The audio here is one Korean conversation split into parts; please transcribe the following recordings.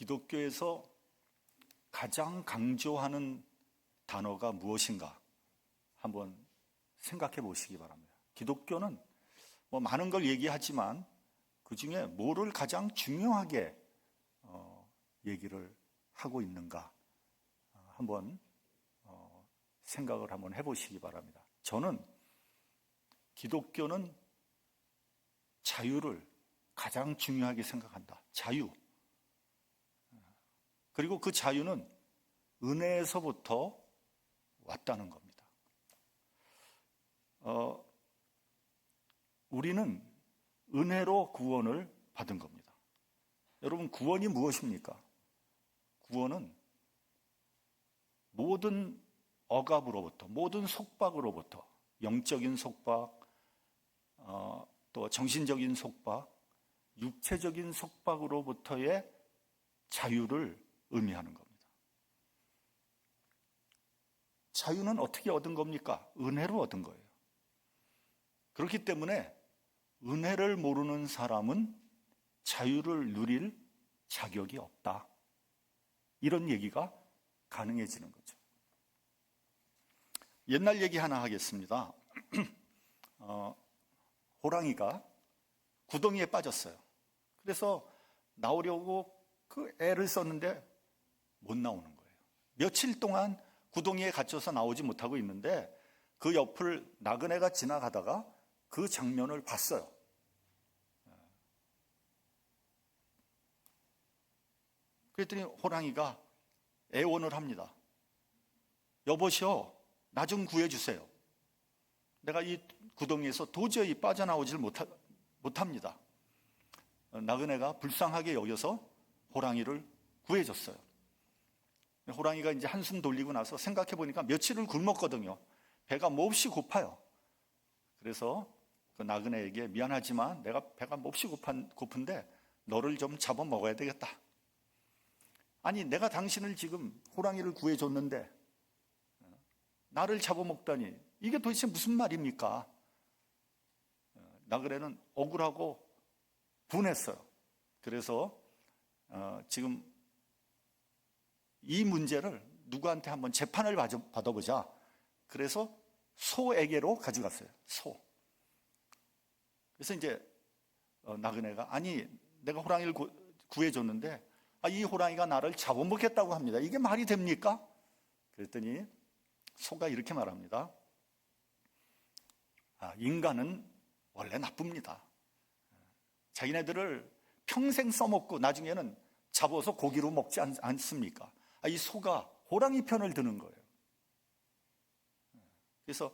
기독교에서 가장 강조하는 단어가 무엇인가 한번 생각해 보시기 바랍니다. 기독교는 많은 걸 얘기하지만 그 중에 뭐를 가장 중요하게 얘기를 하고 있는가 한번 생각을 한번 해보시기 바랍니다. 저는 기독교는 자유를 가장 중요하게 생각한다. 자유. 그리고 그 자유는 은혜에서부터 왔다는 겁니다. 우리는 은혜로 구원을 받은 겁니다. 여러분, 구원이 무엇입니까? 구원은 모든 억압으로부터, 모든 속박으로부터, 영적인 속박, 또 정신적인 속박, 육체적인 속박으로부터의 자유를 의미하는 겁니다. 자유는 어떻게 얻은 겁니까? 은혜로 얻은 거예요. 그렇기 때문에 은혜를 모르는 사람은 자유를 누릴 자격이 없다. 이런 얘기가 가능해지는 거죠. 옛날 얘기 하나 하겠습니다. 호랑이가 구덩이에 빠졌어요. 그래서 나오려고 그 애를 썼는데 못 나오는 거예요. 며칠 동안 구덩이에 갇혀서 나오지 못하고 있는데 그 옆을 나그네가 지나가다가 그 장면을 봤어요. 그랬더니 호랑이가 애원을 합니다. 여보시오, 나 좀 구해주세요. 내가 이 구덩이에서 도저히 빠져나오질 못합니다. 나그네가 불쌍하게 여겨서 호랑이를 구해줬어요. 호랑이가 이제 한숨 돌리고 나서 생각해 보니까 며칠을 굶었거든요. 배가 몹시 고파요. 그래서 그 나그네에게 미안하지만 내가 배가 몹시 고픈데 너를 좀 잡아 먹어야 되겠다. 아니, 내가 당신을 지금 호랑이를 구해줬는데 나를 잡아먹다니 이게 도대체 무슨 말입니까? 나그네는 억울하고 분했어요. 그래서 지금 이 문제를 누구한테 한번 재판을 받아보자. 그래서 소에게로 가져갔어요. 소. 그래서 이제 나그네가 아니, 내가 호랑이를 구해줬는데 이 호랑이가 나를 잡아먹겠다고 합니다. 이게 말이 됩니까? 그랬더니 소가 이렇게 말합니다. 인간은 원래 나쁩니다. 자기네들을 평생 써먹고 나중에는 잡아서 고기로 먹지 않습니까? 이 소가 호랑이 편을 드는 거예요. 그래서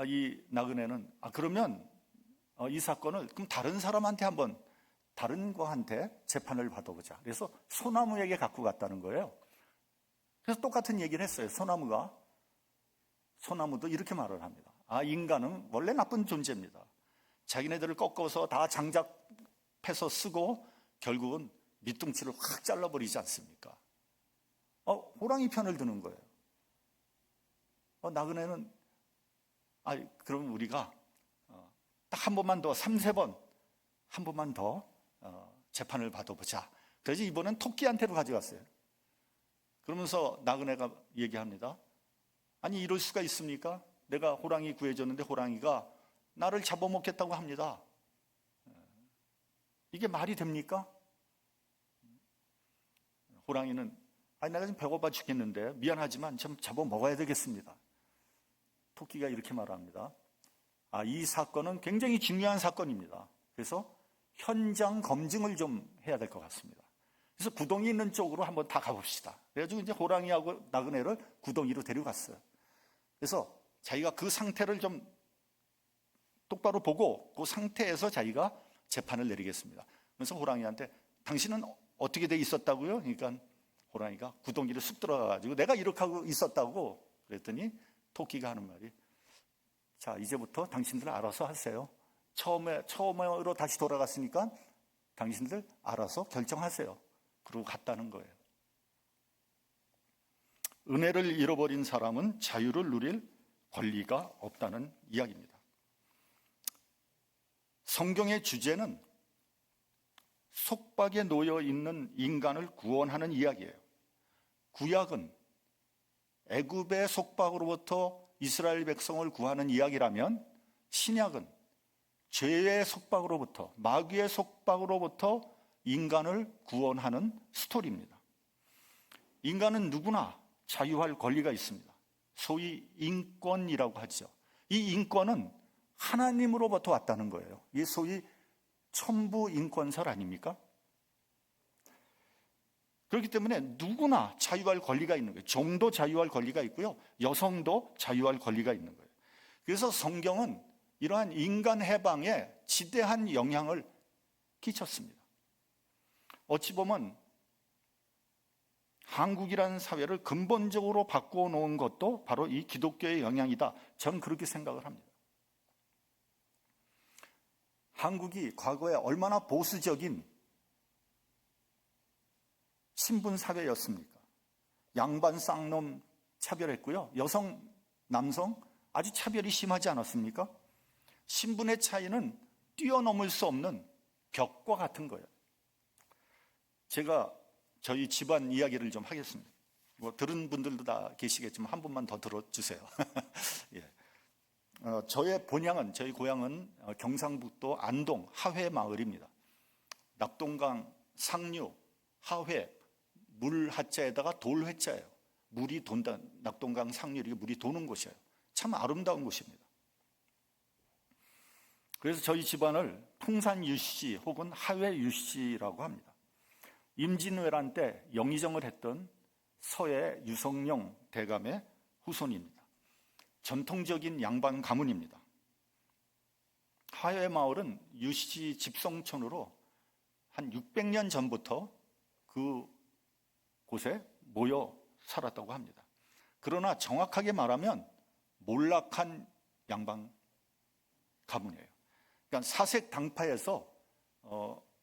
이 나그네는 그러면 이 사건을 그럼 다른 사람한테 한번 다른 거한테 재판을 받아보자. 그래서 소나무에게 갖고 갔다는 거예요. 그래서 똑같은 얘기를 했어요. 소나무도 이렇게 말을 합니다. 인간은 원래 나쁜 존재입니다. 자기네들을 꺾어서 다 장작패서 쓰고 결국은 밑둥치를 확 잘라버리지 않습니까? 호랑이 편을 드는 거예요. 나그네는 그럼 우리가 딱 한 번만 더 3-4번 한 번만 더 재판을 받아보자. 그래서 이번엔 토끼한테로 가져갔어요. 그러면서 나그네가 얘기합니다. 아니, 이럴 수가 있습니까? 내가 호랑이 구해줬는데 호랑이가 나를 잡아먹겠다고 합니다. 이게 말이 됩니까? 호랑이는 내가 지금 배고파 죽겠는데 미안하지만 좀 잡아먹어야 되겠습니다. 토끼가 이렇게 말합니다. 이 사건은 굉장히 중요한 사건입니다. 그래서 현장 검증을 좀 해야 될 것 같습니다. 그래서 구덩이 있는 쪽으로 한번 다 가봅시다. 그래가지고 이제 호랑이하고 나그네를 구덩이로 데려갔어요. 그래서 자기가 그 상태를 좀 똑바로 보고 그 상태에서 자기가 재판을 내리겠습니다. 그래서 호랑이한테 당신은 어떻게 돼 있었다고요? 그러니까 호랑이가 구덩이를 쑥 들어가가지고 내가 이렇게 하고 있었다고 그랬더니 토끼가 하는 말이 자, 이제부터 당신들 알아서 하세요. 처음으로 다시 돌아갔으니까 당신들 알아서 결정하세요. 그러고 갔다는 거예요. 은혜를 잃어버린 사람은 자유를 누릴 권리가 없다는 이야기입니다. 성경의 주제는 속박에 놓여 있는 인간을 구원하는 이야기예요. 구약은 애굽의 속박으로부터 이스라엘 백성을 구하는 이야기라면 신약은 죄의 속박으로부터, 마귀의 속박으로부터 인간을 구원하는 스토리입니다. 인간은 누구나 자유할 권리가 있습니다. 소위 인권이라고 하죠. 이 인권은 하나님으로부터 왔다는 거예요. 이게 소위 천부 인권설 아닙니까? 그렇기 때문에 누구나 자유할 권리가 있는 거예요. 종도 자유할 권리가 있고요. 여성도 자유할 권리가 있는 거예요. 그래서 성경은 이러한 인간 해방에 지대한 영향을 끼쳤습니다. 어찌 보면 한국이라는 사회를 근본적으로 바꾸어 놓은 것도 바로 이 기독교의 영향이다. 저는 그렇게 생각을 합니다. 한국이 과거에 얼마나 보수적인 신분 사회였습니까? 양반 쌍놈 차별했고요. 여성, 남성 아주 차별이 심하지 않았습니까? 신분의 차이는 뛰어넘을 수 없는 벽과 같은 거예요. 제가 저희 집안 이야기를 좀 하겠습니다. 뭐 들은 분들도 다 계시겠지만 한 분만 더 들어주세요. 예. 저희 고향은 경상북도 안동 하회 마을입니다. 낙동강 상류 하회 물 하자에다가 돌 회자예요. 물이 돈다. 낙동강 상류 이렇게 물이 도는 곳이에요. 참 아름다운 곳입니다. 그래서 저희 집안을 통산 유씨 혹은 하회 유씨라고 합니다. 임진왜란 때 영의정을 했던 서해 유성룡 대감의 후손입니다. 전통적인 양반 가문입니다. 하회 마을은 유씨 집성촌으로 한 600년 전부터 그 곳에 모여 살았다고 합니다. 그러나 정확하게 말하면 몰락한 양반 가문이에요. 그러니까 사색 당파에서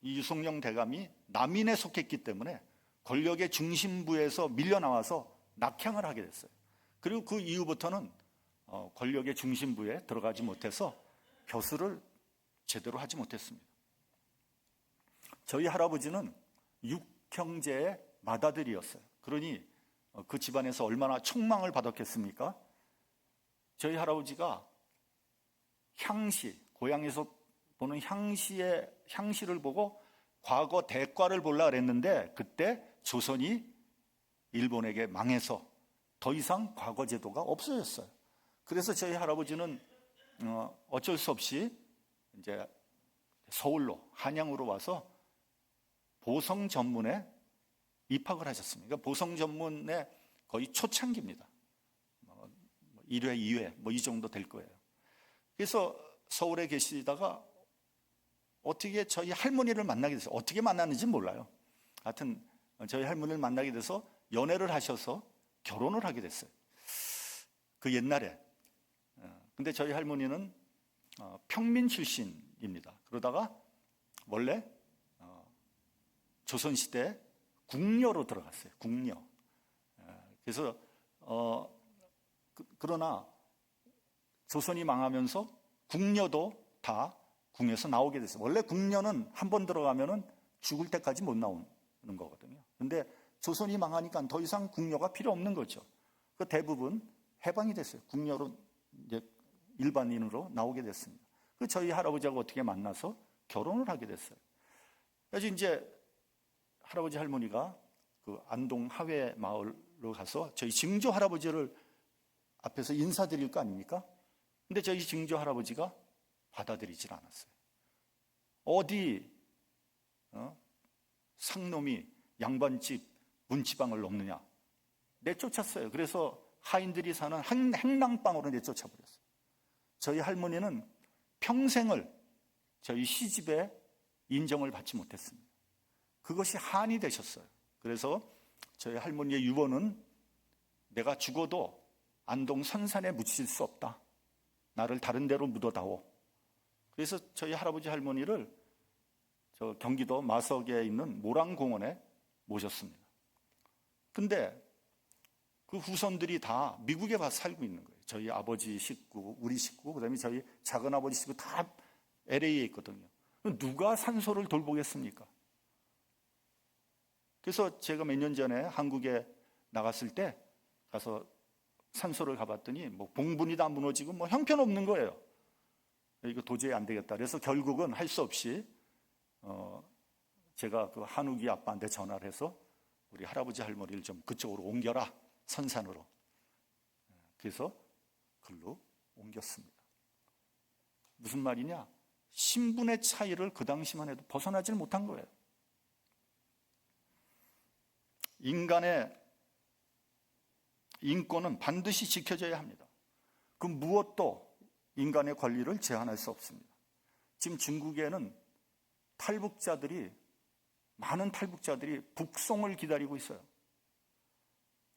이 유성룡 대감이 남인에 속했기 때문에 권력의 중심부에서 밀려나와서 낙향을 하게 됐어요. 그리고 그 이후부터는 권력의 중심부에 들어가지 못해서 벼슬을 제대로 하지 못했습니다. 저희 할아버지는 6형제의 맏아들이었어요. 그러니 그 집안에서 얼마나 총망을 받았겠습니까? 저희 할아버지가 향시, 고향에서 보는 향시를 보고 과거 대과를 보려고 그랬는데 그때 조선이 일본에게 망해서 더 이상 과거 제도가 없어졌어요. 그래서 저희 할아버지는 어쩔 수 없이 이제 서울로 한양으로 와서 보성 전문에 입학을 하셨습니다. 그러니까 보성 전문의 거의 초창기입니다. 1회, 2회 뭐 이 정도 될 거예요. 그래서 서울에 계시다가 어떻게 저희 할머니를 만나게 됐어요. 어떻게 만났는지 몰라요. 하여튼 저희 할머니를 만나게 돼서 연애를 하셔서 결혼을 하게 됐어요. 그 옛날에. 근데 저희 할머니는 평민 출신입니다. 그러다가 원래 조선시대 궁녀로 들어갔어요. 궁녀. 그래서 그러나 조선이 망하면서 궁녀도 다 궁에서 나오게 됐어요. 원래 궁녀는 한 번 들어가면은 죽을 때까지 못 나오는 거거든요. 근데 조선이 망하니까 더 이상 궁녀가 필요 없는 거죠. 그 대부분 해방이 됐어요. 궁녀로 이제 일반인으로 나오게 됐습니다. 그 저희 할아버지하고 어떻게 만나서 결혼을 하게 됐어요. 그래서 이제 할아버지 할머니가 그 안동 하회 마을로 가서 저희 증조 할아버지를 앞에서 인사드릴 거 아닙니까? 근데 저희 증조 할아버지가 받아들이질 않았어요. 어디 상놈이 양반집 문지방을 넘느냐 내쫓았어요. 그래서 하인들이 사는 행랑방으로 내쫓아버렸어요. 저희 할머니는 평생을 저희 시집에 인정을 받지 못했습니다. 그것이 한이 되셨어요. 그래서 저희 할머니의 유언은 내가 죽어도 안동 선산에 묻힐 수 없다. 나를 다른 데로 묻어다오. 그래서 저희 할아버지 할머니를 저 경기도 마석에 있는 모랑공원에 모셨습니다. 근데 그 후손들이 다 미국에 가서 살고 있는 거예요. 저희 아버지 식구, 우리 식구, 그다음에 저희 작은아버지 식구 다 LA에 있거든요. 누가 산소를 돌보겠습니까? 그래서 제가 몇 년 전에 한국에 나갔을 때 가서 산소를 가봤더니 뭐 봉분이 다 무너지고 뭐 형편없는 거예요. 이거 도저히 안 되겠다. 그래서 결국은 할 수 없이 제가 그 한욱이 아빠한테 전화를 해서 우리 할아버지 할머니를 좀 그쪽으로 옮겨라, 선산으로. 그래서 글로 옮겼습니다. 무슨 말이냐? 신분의 차이를 그 당시만 해도 벗어나질 못한 거예요. 인간의 인권은 반드시 지켜져야 합니다. 그 무엇도 인간의 권리를 제한할 수 없습니다. 지금 중국에는 많은 탈북자들이 북송을 기다리고 있어요.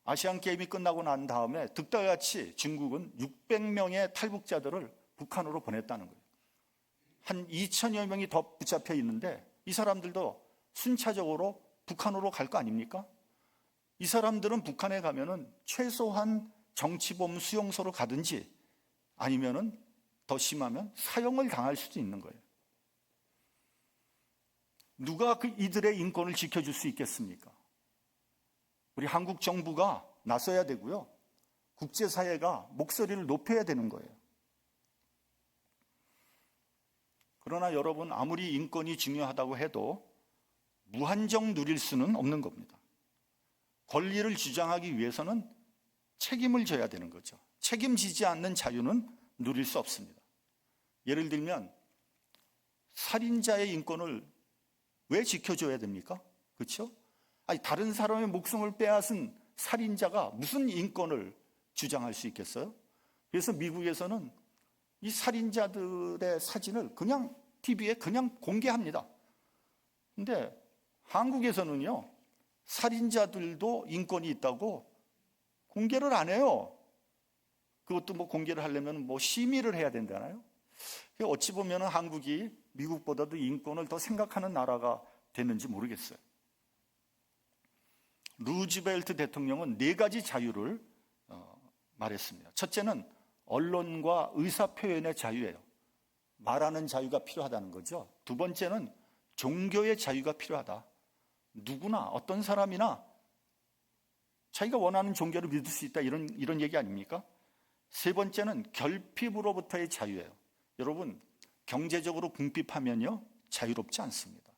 아시안 게임이 끝나고 난 다음에 득달같이 중국은 600명의 탈북자들을 북한으로 보냈다는 거예요. 한 2천여 명이 더 붙잡혀 있는데 이 사람들도 순차적으로 북한으로 갈 거 아닙니까? 이 사람들은 북한에 가면은 최소한 정치범 수용소로 가든지 아니면은 더 심하면 사형을 당할 수도 있는 거예요. 누가 이들의 인권을 지켜줄 수 있겠습니까? 우리 한국 정부가 나서야 되고요. 국제사회가 목소리를 높여야 되는 거예요. 그러나 여러분, 아무리 인권이 중요하다고 해도 무한정 누릴 수는 없는 겁니다. 권리를 주장하기 위해서는 책임을 져야 되는 거죠. 책임지지 않는 자유는 누릴 수 없습니다. 예를 들면 살인자의 인권을 왜 지켜줘야 됩니까? 그렇죠? 아니, 다른 사람의 목숨을 빼앗은 살인자가 무슨 인권을 주장할 수 있겠어요? 그래서 미국에서는 이 살인자들의 사진을 그냥 TV에 그냥 공개합니다. 근데 한국에서는요, 살인자들도 인권이 있다고 공개를 안 해요. 그것도 뭐 공개를 하려면 뭐 심의를 해야 된다나요? 어찌 보면 한국이 미국보다도 인권을 더 생각하는 나라가 됐는지 모르겠어요. 루즈벨트 대통령은 4가지 자유를 말했습니다. 첫째는 언론과 의사표현의 자유예요. 말하는 자유가 필요하다는 거죠. 두 번째는 종교의 자유가 필요하다. 누구나 어떤 사람이나 자기가 원하는 종교를 믿을 수 있다, 이런 얘기 아닙니까? 세 번째는 결핍으로부터의 자유예요. 여러분, 경제적으로 궁핍하면요 자유롭지 않습니다.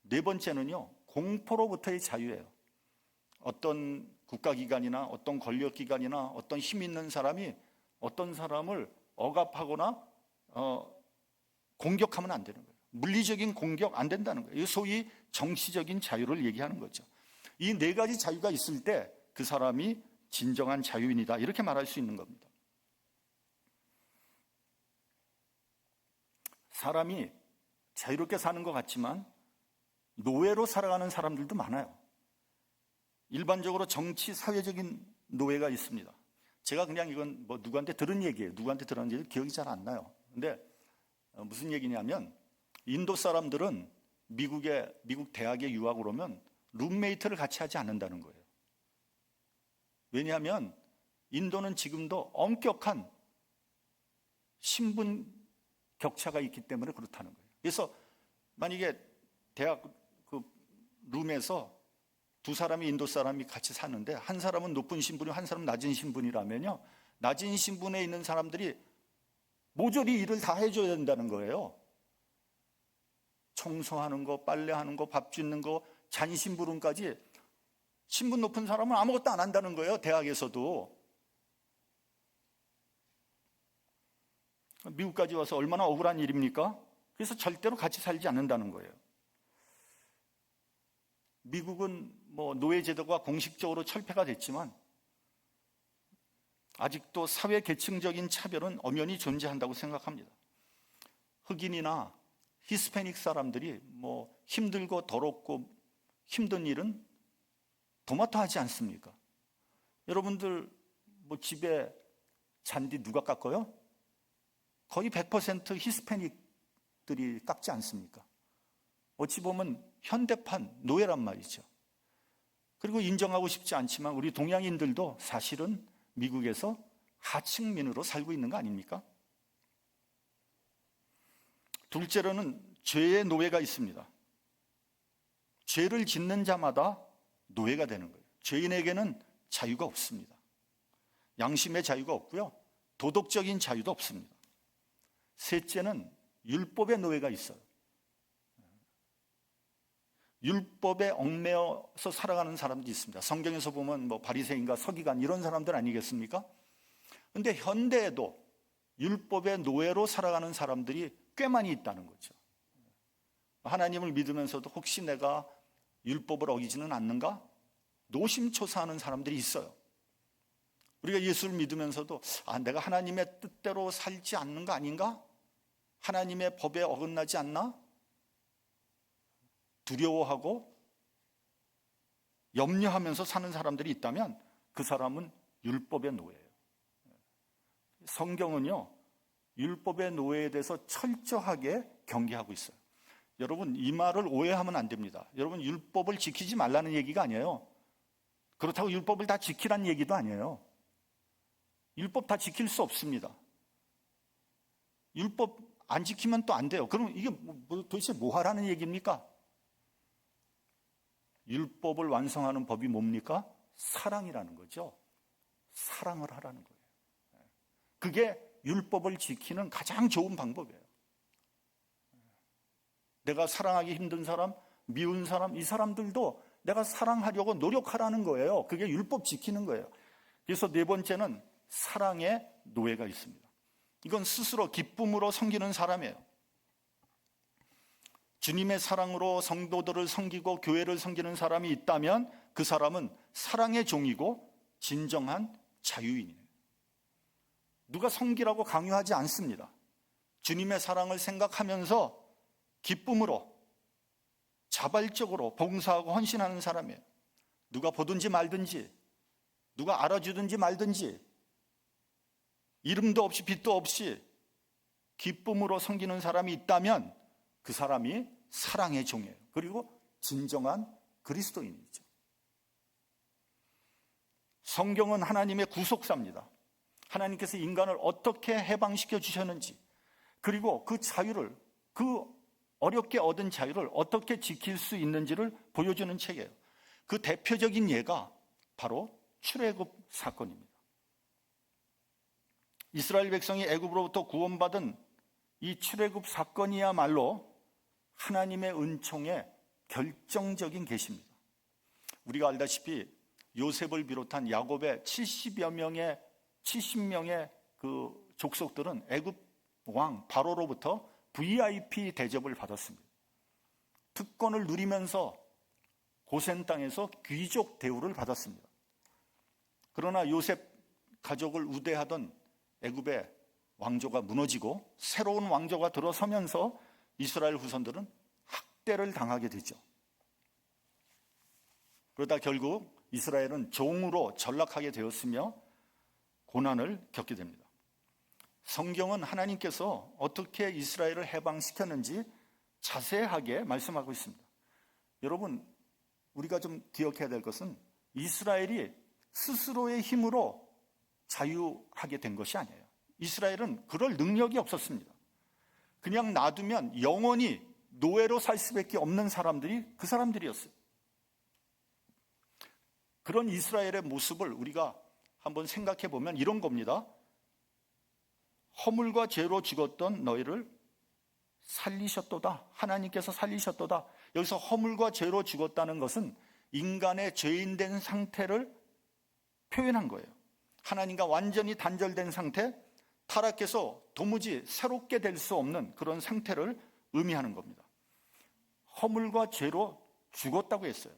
네 번째는요 공포로부터의 자유예요. 어떤 국가기관이나 어떤 권력기관이나 어떤 힘 있는 사람이 어떤 사람을 억압하거나 공격하면 안 되는 거예요. 물리적인 공격 안 된다는 거예요. 소위 정치적인 자유를 얘기하는 거죠. 이 4가지 자유가 있을 때 그 사람이 진정한 자유인이다, 이렇게 말할 수 있는 겁니다. 사람이 자유롭게 사는 것 같지만 노예로 살아가는 사람들도 많아요. 일반적으로 정치, 사회적인 노예가 있습니다. 제가 그냥 이건 뭐 누구한테 들은 얘기예요. 누구한테 들었는지 기억이 잘 안 나요. 근데 무슨 얘기냐면 인도 사람들은 미국 대학에 유학을 오면 룸메이트를 같이 하지 않는다는 거예요. 왜냐하면 인도는 지금도 엄격한 신분 격차가 있기 때문에 그렇다는 거예요. 그래서 만약에 대학 그 룸에서 2사람이 인도 사람이 같이 사는데 한 사람은 높은 신분이고 한 사람은 낮은 신분이라면요, 낮은 신분에 있는 사람들이 모조리 일을 다 해줘야 된다는 거예요. 청소하는 거, 빨래하는 거, 밥 짓는 거, 잔심부름까지. 신분 높은 사람은 아무것도 안 한다는 거예요. 대학에서도. 미국까지 와서 얼마나 억울한 일입니까? 그래서 절대로 같이 살지 않는다는 거예요. 미국은 뭐 노예제도가 공식적으로 철폐가 됐지만 아직도 사회 계층적인 차별은 엄연히 존재한다고 생각합니다. 흑인이나 히스패닉 사람들이 뭐 힘들고 더럽고 힘든 일은 도맡아 하지 않습니까? 여러분들 뭐 집에 잔디 누가 깎아요? 거의 100% 히스패닉들이 깎지 않습니까? 어찌 보면 현대판 노예란 말이죠. 그리고 인정하고 싶지 않지만 우리 동양인들도 사실은 미국에서 하층민으로 살고 있는 거 아닙니까? 둘째로는 죄의 노예가 있습니다. 죄를 짓는 자마다 노예가 되는 거예요. 죄인에게는 자유가 없습니다. 양심의 자유가 없고요. 도덕적인 자유도 없습니다. 셋째는 율법의 노예가 있어요. 율법에 얽매여서 살아가는 사람들이 있습니다. 성경에서 보면 바리새인과 서기관 이런 사람들 아니겠습니까? 그런데 현대에도 율법의 노예로 살아가는 사람들이 꽤 많이 있다는 거죠. 하나님을 믿으면서도 혹시 내가 율법을 어기지는 않는가? 노심초사하는 사람들이 있어요. 우리가 예수를 믿으면서도 내가 하나님의 뜻대로 살지 않는 거 아닌가? 하나님의 법에 어긋나지 않나? 두려워하고 염려하면서 사는 사람들이 있다면 그 사람은 율법의 노예예요. 성경은요, 율법의 노예에 대해서 철저하게 경계하고 있어요. 여러분, 이 말을 오해하면 안 됩니다. 여러분, 율법을 지키지 말라는 얘기가 아니에요. 그렇다고 율법을 다 지키라는 얘기도 아니에요. 율법 다 지킬 수 없습니다. 율법 안 지키면 또 안 돼요. 그럼 이게 도대체 뭐 하라는 얘기입니까? 율법을 완성하는 법이 뭡니까? 사랑이라는 거죠. 사랑을 하라는 거예요. 그게 율법을 지키는 가장 좋은 방법이에요. 내가 사랑하기 힘든 사람, 미운 사람, 이 사람들도 내가 사랑하려고 노력하라는 거예요. 그게 율법 지키는 거예요. 그래서 네 번째는 사랑의 노예가 있습니다. 이건 스스로 기쁨으로 섬기는 사람이에요. 주님의 사랑으로 성도들을 섬기고 교회를 섬기는 사람이 있다면 그 사람은 사랑의 종이고 진정한 자유인이에요. 누가 섬기라고 강요하지 않습니다. 주님의 사랑을 생각하면서 기쁨으로 자발적으로 봉사하고 헌신하는 사람이에요. 누가 보든지 말든지, 누가 알아주든지 말든지, 이름도 없이 빛도 없이 기쁨으로 섬기는 사람이 있다면 그 사람이 사랑의 종이에요. 그리고 진정한 그리스도인이죠. 성경은 하나님의 구속사입니다. 하나님께서 인간을 어떻게 해방시켜 주셨는지, 그리고 그 자유를, 그 어렵게 얻은 자유를 어떻게 지킬 수 있는지를 보여주는 책이에요. 그 대표적인 예가 바로 출애굽 사건입니다. 이스라엘 백성이 애굽으로부터 구원받은 이 출애굽 사건이야말로 하나님의 은총의 결정적인 계시입니다. 우리가 알다시피 요셉을 비롯한 야곱의 70명의 그 족속들은 애굽 왕 바로로부터 VIP 대접을 받았습니다. 특권을 누리면서 고센 땅에서 귀족 대우를 받았습니다. 그러나 요셉 가족을 우대하던 애굽의 왕조가 무너지고 새로운 왕조가 들어서면서 이스라엘 후손들은 학대를 당하게 되죠. 그러다 결국 이스라엘은 종으로 전락하게 되었으며 고난을 겪게 됩니다. 성경은 하나님께서 어떻게 이스라엘을 해방시켰는지 자세하게 말씀하고 있습니다. 여러분, 우리가 좀 기억해야 될 것은 이스라엘이 스스로의 힘으로 자유하게 된 것이 아니에요. 이스라엘은 그럴 능력이 없었습니다. 그냥 놔두면 영원히 노예로 살 수밖에 없는 사람들이 그 사람들이었어요. 그런 이스라엘의 모습을 우리가 한번 생각해 보면 이런 겁니다. 허물과 죄로 죽었던 너희를 살리셨도다. 하나님께서 살리셨도다. 여기서 허물과 죄로 죽었다는 것은 인간의 죄인된 상태를 표현한 거예요. 하나님과 완전히 단절된 상태, 타락해서 도무지 새롭게 될 수 없는 그런 상태를 의미하는 겁니다. 허물과 죄로 죽었다고 했어요.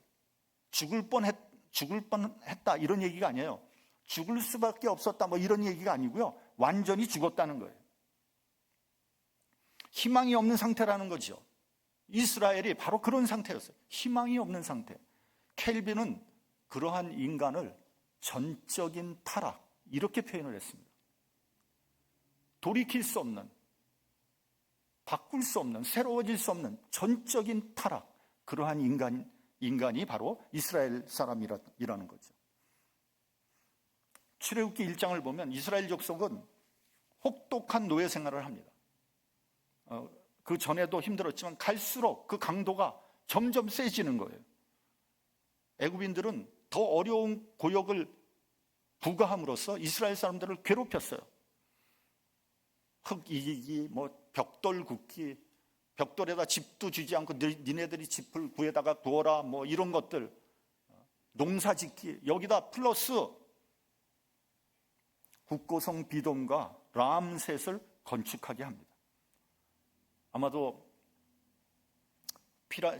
죽을 뻔했다 이런 얘기가 아니에요. 죽을 수밖에 없었다 이런 얘기가 아니고요. 완전히 죽었다는 거예요. 희망이 없는 상태라는 거죠. 이스라엘이 바로 그런 상태였어요. 희망이 없는 상태. 켈빈은 그러한 인간을 전적인 타락 이렇게 표현을 했습니다. 돌이킬 수 없는, 바꿀 수 없는, 새로워질 수 없는 전적인 타락, 그러한 인간이 바로 이스라엘 사람이라는 거죠. 출애굽기 1장을 보면 이스라엘 족속은 혹독한 노예 생활을 합니다. 그 전에도 힘들었지만 갈수록 그 강도가 점점 세지는 거예요. 애굽인들은 더 어려운 고역을 부과함으로써 이스라엘 사람들을 괴롭혔어요. 흙 이기기, 벽돌 굽기, 벽돌에다 집도 주지 않고 니네들이 집을 구해다가 구워라, 이런 것들, 농사 짓기, 여기다 플러스 국고성 비돔과 람셋을 건축하게 합니다. 아마도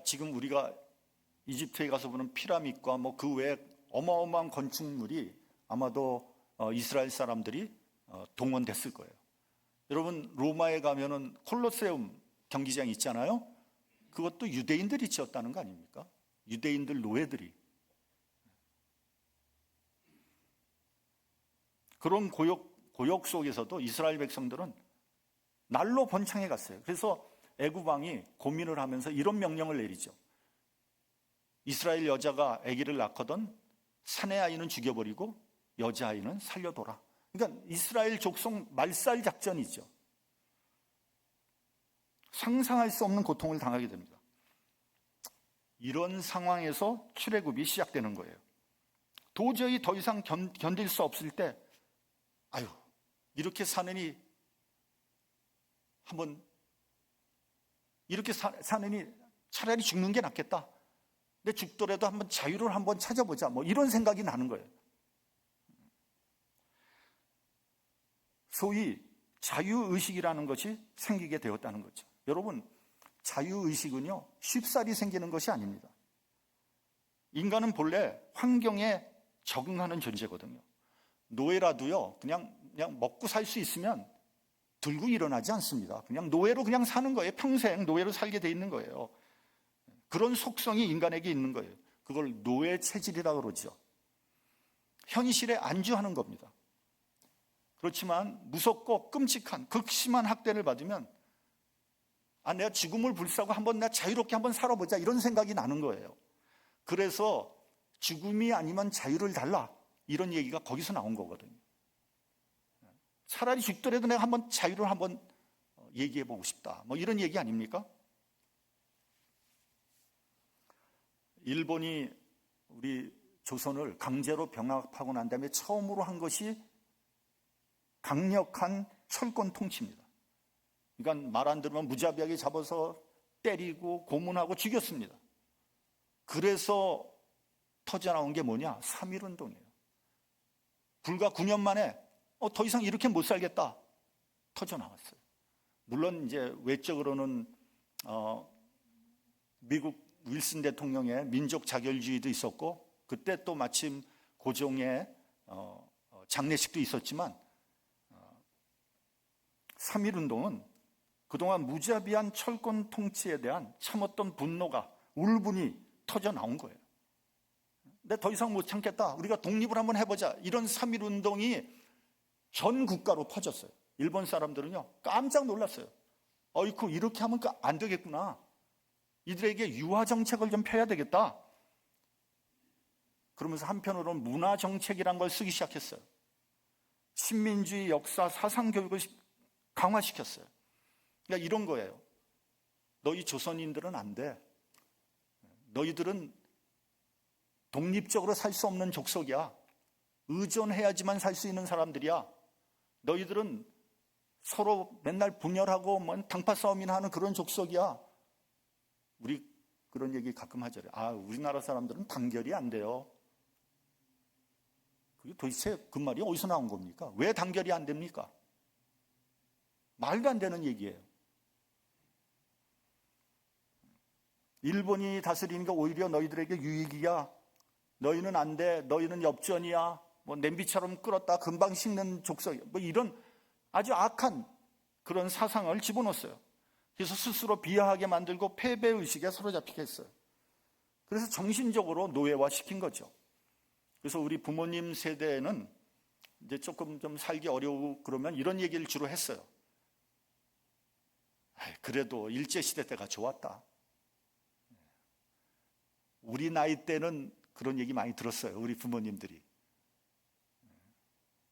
지금 우리가 이집트에 가서 보는 피라밋과 그 외에 어마어마한 건축물이 아마도 이스라엘 사람들이 동원됐을 거예요. 여러분, 로마에 가면은 콜로세움 경기장 있잖아요. 그것도 유대인들이 지었다는 거 아닙니까? 유대인들 노예들이. 그런 고역 속에서도 이스라엘 백성들은 날로 번창해 갔어요. 그래서 애굽 왕이 고민을 하면서 이런 명령을 내리죠. 이스라엘 여자가 아기를 낳거든 사내 아이는 죽여버리고 여자아이는 살려둬라. 그러니까 이스라엘 족속 말살 작전이죠. 상상할 수 없는 고통을 당하게 됩니다. 이런 상황에서 출애굽이 시작되는 거예요. 도저히 더 이상 견딜 수 없을 때 이렇게 사느니 차라리 죽는 게 낫겠다. 근데 죽더라도 한번 자유를 한번 찾아보자. 이런 생각이 나는 거예요. 소위 자유의식이라는 것이 생기게 되었다는 거죠. 여러분, 자유의식은요, 쉽사리 생기는 것이 아닙니다. 인간은 본래 환경에 적응하는 존재거든요. 노예라도요, 그냥 먹고 살 수 있으면 들고 일어나지 않습니다. 그냥 노예로 그냥 사는 거예요. 평생 노예로 살게 돼 있는 거예요. 그런 속성이 인간에게 있는 거예요. 그걸 노예 체질이라고 그러죠. 현실에 안주하는 겁니다. 그렇지만 무섭고 끔찍한 극심한 학대를 받으면 내가 죽음을 불사고 내가 자유롭게 한번 살아보자, 이런 생각이 나는 거예요. 그래서 죽음이 아니면 자유를 달라, 이런 얘기가 거기서 나온 거거든요. 차라리 죽더라도 내가 자유를 한번 얘기해보고 싶다, 이런 얘기 아닙니까? 일본이 우리 조선을 강제로 병합하고 난 다음에 처음으로 한 것이 강력한 철권 통치입니다. 그러니까 말 안 들으면 무자비하게 잡아서 때리고 고문하고 죽였습니다. 그래서 터져나온 게 뭐냐? 3.1운동이에요. 불과 9년 만에 더 이상 이렇게 못 살겠다, 터져나왔어요. 물론 이제 외적으로는 미국 윌슨 대통령의 민족 자결주의도 있었고, 그때 또 마침 고종의 장례식도 있었지만 3.1운동은 그동안 무자비한 철권 통치에 대한 참았던 분노가, 울분이 터져 나온 거예요. 근데 더 이상 못 참겠다, 우리가 독립을 한번 해보자, 이런 3.1운동이 전 국가로 퍼졌어요. 일본 사람들은요, 깜짝 놀랐어요. 어이쿠, 이렇게 하면 안 되겠구나. 이들에게 유화 정책을 좀 펴야 되겠다. 그러면서 한편으로는 문화 정책이란 걸 쓰기 시작했어요. 신민주의 역사 사상 교육을 강화시켰어요. 그러니까 이런 거예요. 너희 조선인들은 안 돼. 너희들은 독립적으로 살 수 없는 족속이야. 의존해야지만 살 수 있는 사람들이야. 너희들은 서로 맨날 분열하고 당파 싸움이나 하는 그런 족속이야. 우리 그런 얘기 가끔 하잖아요. 우리나라 사람들은 단결이 안 돼요. 그게 도대체 그 말이 어디서 나온 겁니까? 왜 단결이 안 됩니까? 말도 안 되는 얘기예요. 일본이 다스리니까 오히려 너희들에게 유익이야. 너희는 안 돼. 너희는 엽전이야. 냄비처럼 끓었다 금방 식는 족속이야. 이런 아주 악한 그런 사상을 집어넣었어요. 그래서 스스로 비하하게 만들고 패배의식에 사로잡히게 했어요. 그래서 정신적으로 노예화 시킨 거죠. 그래서 우리 부모님 세대에는 이제 조금 좀 살기 어려우고 그러면 이런 얘기를 주로 했어요. 그래도 일제시대 때가 좋았다. 우리 나이 때는 그런 얘기 많이 들었어요. 우리 부모님들이.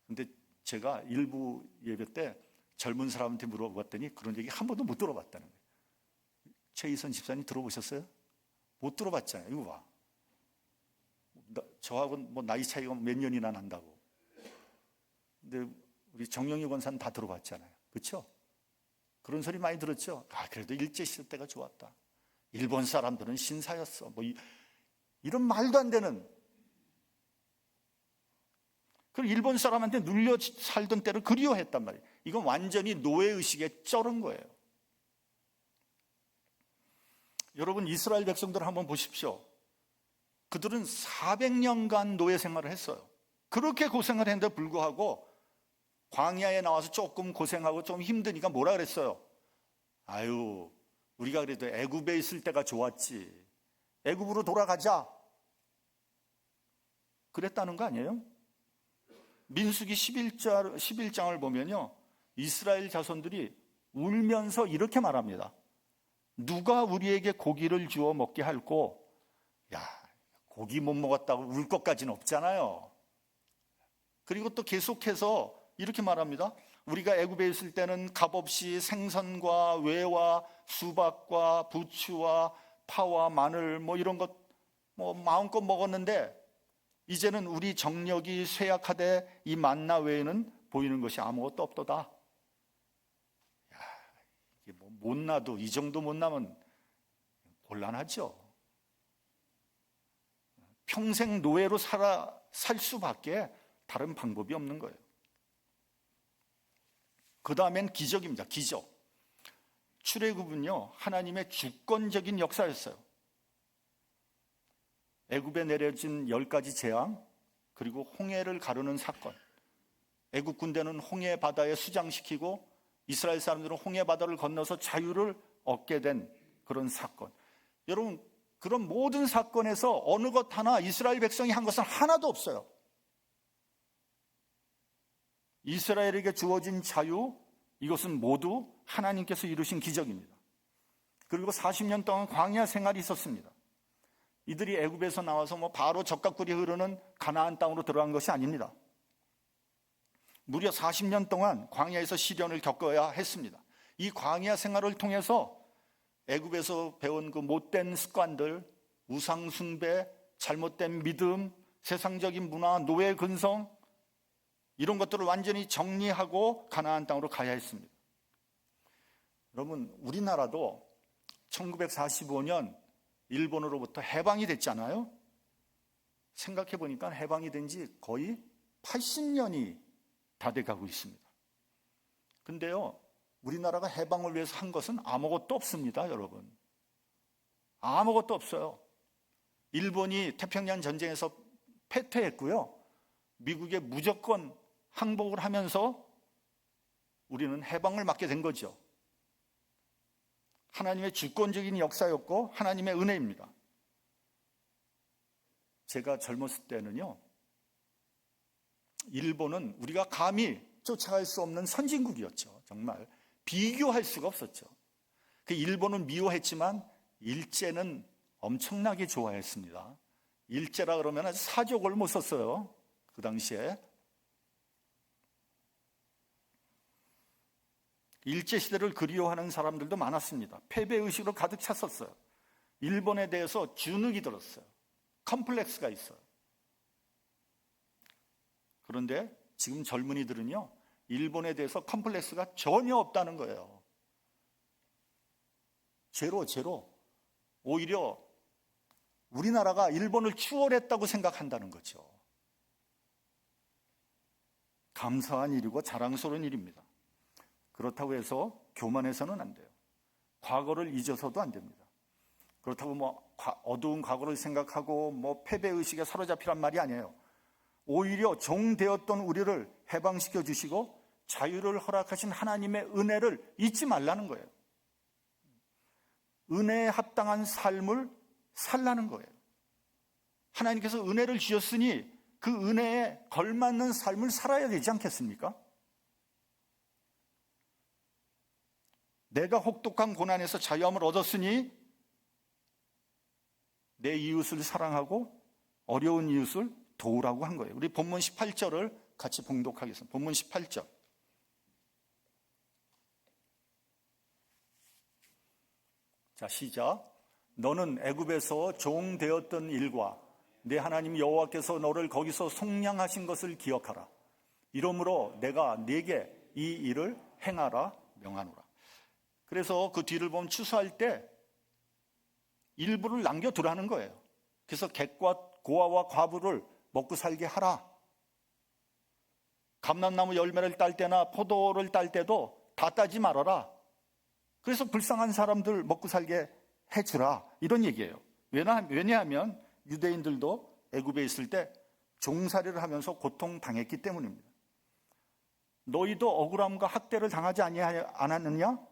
근데 제가 일부 예배 때 젊은 사람한테 물어봤더니 그런 얘기 한 번도 못 들어봤다는 거예요. 최희선 집사님 들어보셨어요? 못 들어봤잖아요. 이거 봐. 저하고 뭐 나이 차이가 몇 년이나 난다고. 근데 우리 정영희 권사는 다 들어봤잖아요. 그렇죠? 그런 소리 많이 들었죠. 그래도 일제시대 때가 좋았다. 일본 사람들은 신사였어. 뭐 이런 말도 안 되는. 그리고 일본 사람한테 눌려 살던 때를 그리워했단 말이에요. 이건 완전히 노예의식에 쩔은 거예요. 여러분, 이스라엘 백성들을 한번 보십시오. 그들은 400년간 노예 생활을 했어요. 그렇게 고생을 했는데 불구하고 광야에 나와서 조금 고생하고 좀 힘드니까 뭐라 그랬어요? 아유, 우리가 그래도 애굽에 있을 때가 좋았지. 애굽으로 돌아가자. 그랬다는 거 아니에요? 민수기 11장을 보면요, 이스라엘 자손들이 울면서 이렇게 말합니다. 누가 우리에게 고기를 주어 먹게 할꼬? 야, 고기 못 먹었다고 울 것까지는 없잖아요. 그리고 또 계속해서 이렇게 말합니다. 우리가 애굽에 있을 때는 값없이 생선과 외와 수박과 부추와 파와 마늘 뭐 이런 것 뭐 마음껏 먹었는데 이제는 우리 정력이 쇠약하되 이 만나 외에는 보이는 것이 아무것도 없도다. 야, 이게 뭐 못 나도 이 정도 못 나면 곤란하죠. 평생 노예로 살 수밖에 다른 방법이 없는 거예요. 그 다음엔 기적입니다. 기적. 출애굽은요, 하나님의 주권적인 역사였어요. 애굽에 내려진 10가지 재앙, 그리고 홍해를 가르는 사건. 애굽 군대는 홍해 바다에 수장시키고 이스라엘 사람들은 홍해 바다를 건너서 자유를 얻게 된 그런 사건. 여러분, 그런 모든 사건에서 어느 것 하나 이스라엘 백성이 한 것은 하나도 없어요. 이스라엘에게 주어진 자유, 이것은 모두 하나님께서 이루신 기적입니다. 그리고 40년 동안 광야 생활이 있었습니다. 이들이 애굽에서 나와서 뭐 바로 젖가꿀이 흐르는 가나안 땅으로 들어간 것이 아닙니다. 무려 40년 동안 광야에서 시련을 겪어야 했습니다. 이 광야 생활을 통해서 애굽에서 배운 그 못된 습관들, 우상 숭배, 잘못된 믿음, 세상적인 문화, 노예 근성, 이런 것들을 완전히 정리하고 가나안 땅으로 가야 했습니다. 여러분, 우리나라도 1945년 일본으로부터 해방이 됐잖아요. 생각해 보니까 해방이 된 지 거의 80년이 다 돼가고 있습니다. 근데요, 우리나라가 해방을 위해서 한 것은 아무것도 없습니다, 여러분. 아무것도 없어요. 일본이 태평양 전쟁에서 패퇴했고요. 미국에 무조건 항복을 하면서 우리는 해방을 맞게 된 거죠. 하나님의 주권적인 역사였고 하나님의 은혜입니다. 제가 젊었을 때는요, 일본은 우리가 감히 쫓아갈 수 없는 선진국이었죠. 정말 비교할 수가 없었죠. 그 일본은 미워했지만 일제는 엄청나게 좋아했습니다. 일제라 그러면 아주 사족을 못 썼어요. 그 당시에. 일제시대를 그리워하는 사람들도 많았습니다. 패배의식으로 가득 찼었어요. 일본에 대해서 주눅이 들었어요. 컴플렉스가 있어요. 그런데 지금 젊은이들은요, 일본에 대해서 컴플렉스가 전혀 없다는 거예요. 제로. 오히려 우리나라가 일본을 추월했다고 생각한다는 거죠. 감사한 일이고 자랑스러운 일입니다. 그렇다고 해서 교만해서는 안 돼요. 과거를 잊어서도 안 됩니다. 그렇다고 뭐 어두운 과거를 생각하고 뭐 패배의식에 사로잡히란 말이 아니에요. 오히려 종되었던 우리를 해방시켜 주시고 자유를 허락하신 하나님의 은혜를 잊지 말라는 거예요. 은혜에 합당한 삶을 살라는 거예요. 하나님께서 은혜를 주셨으니 그 은혜에 걸맞는 삶을 살아야 되지 않겠습니까? 내가 혹독한 고난에서 자유함을 얻었으니 내 이웃을 사랑하고 어려운 이웃을 도우라고 한 거예요. 우리 본문 18절을 같이 봉독하겠습니다. 본문 18절. 자, 시작. 너는 애굽에서 종 되었던 일과 내 하나님 여호와께서 너를 거기서 속량하신 것을 기억하라. 이러므로 내가 네게 이 일을 행하라 명하노라. 그래서 그 뒤를 보면 추수할 때 일부를 남겨두라는 거예요. 그래서 객과 고아와 과부를 먹고 살게 하라. 감람나무 열매를 딸 때나 포도를 딸 때도 다 따지 말아라. 그래서 불쌍한 사람들 먹고 살게 해주라. 이런 얘기예요. 왜냐하면 유대인들도 애굽에 있을 때 종살이를 하면서 고통당했기 때문입니다. 너희도 억울함과 학대를 당하지 않았느냐?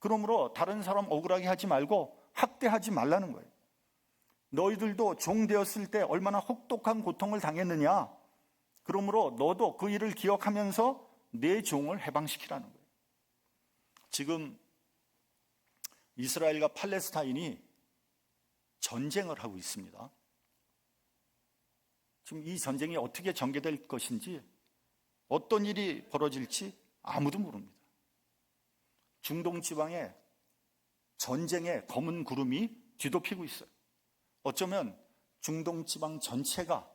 그러므로 다른 사람 억울하게 하지 말고 학대하지 말라는 거예요. 너희들도 종 되었을 때 얼마나 혹독한 고통을 당했느냐? 그러므로 너도 그 일을 기억하면서 내 종을 해방시키라는 거예요. 지금 이스라엘과 팔레스타인이 전쟁을 하고 있습니다. 지금 이 전쟁이 어떻게 전개될 것인지, 어떤 일이 벌어질지 아무도 모릅니다. 중동 지방에 전쟁의 검은 구름이 뒤덮이고 있어요. 어쩌면 중동 지방 전체가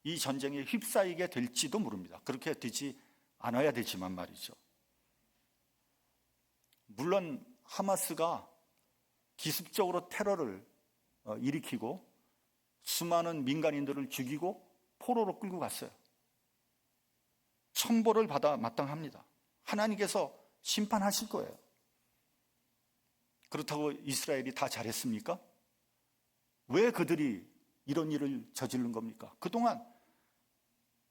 이 전쟁에 휩싸이게 될지도 모릅니다. 그렇게 되지 않아야 되지만 말이죠. 물론 하마스가 기습적으로 테러를 일으키고 수많은 민간인들을 죽이고 포로로 끌고 갔어요. 천벌을 받아 마땅합니다. 하나님께서 심판하실 거예요. 그렇다고 이스라엘이 다 잘했습니까? 왜 그들이 이런 일을 저지른 겁니까? 그동안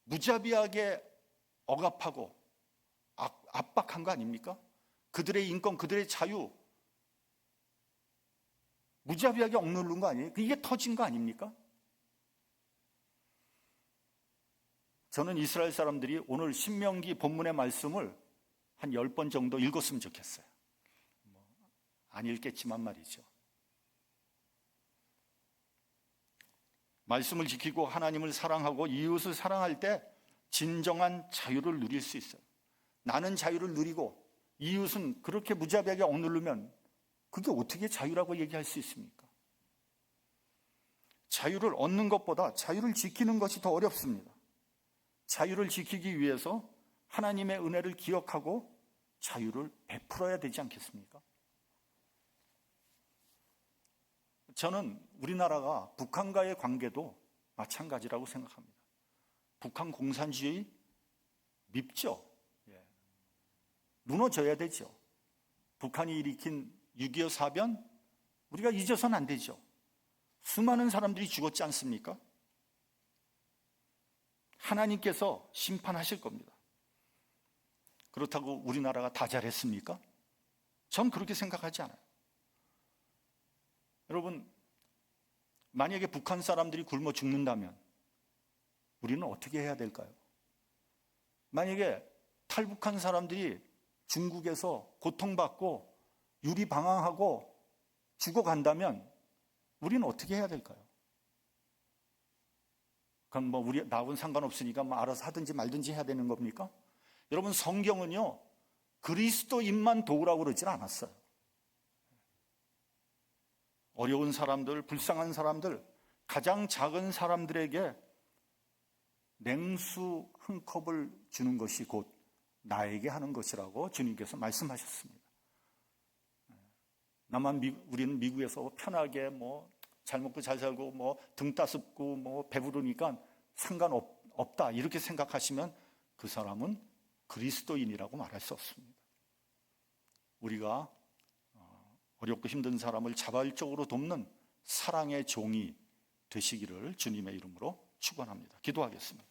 무자비하게 억압하고 압박한 거 아닙니까? 그들의 인권, 그들의 자유 무자비하게 억누른 거 아니에요? 이게 터진 거 아닙니까? 저는 이스라엘 사람들이 오늘 신명기 본문의 말씀을 한 10번 정도 읽었으면 좋겠어요. 안 읽겠지만 말이죠. 말씀을 지키고 하나님을 사랑하고 이웃을 사랑할 때 진정한 자유를 누릴 수 있어요. 나는 자유를 누리고 이웃은 그렇게 무자비하게 억누르면 그게 어떻게 자유라고 얘기할 수 있습니까? 자유를 얻는 것보다 자유를 지키는 것이 더 어렵습니다. 자유를 지키기 위해서 하나님의 은혜를 기억하고 자유를 베풀어야 되지 않겠습니까? 저는 우리나라가 북한과의 관계도 마찬가지라고 생각합니다. 북한 공산주의 밉죠. 무너져야 되죠. 북한이 일으킨 6.25 사변 우리가 잊어서는 안 되죠. 수많은 사람들이 죽었지 않습니까? 하나님께서 심판하실 겁니다. 그렇다고 우리나라가 다 잘했습니까? 전 그렇게 생각하지 않아요. 여러분, 만약에 북한 사람들이 굶어 죽는다면 우리는 어떻게 해야 될까요? 만약에 탈북한 사람들이 중국에서 고통받고 유리방황하고 죽어간다면 우리는 어떻게 해야 될까요? 그럼 우리 나하고는 상관없으니까 알아서 하든지 말든지 해야 되는 겁니까? 여러분, 성경은요 그리스도인만 도우라고 그러질 않았어요. 어려운 사람들, 불쌍한 사람들, 가장 작은 사람들에게 냉수 한 컵을 주는 것이 곧 나에게 하는 것이라고 주님께서 말씀하셨습니다. 우리는 미국에서 편하게 잘 먹고 잘 살고 등 따숩고 배부르니까 상관없다 이렇게 생각하시면 그 사람은 그리스도인이라고 말할 수 없습니다. 우리가 어렵고 힘든 사람을 자발적으로 돕는 사랑의 종이 되시기를 주님의 이름으로 축원합니다. 기도하겠습니다.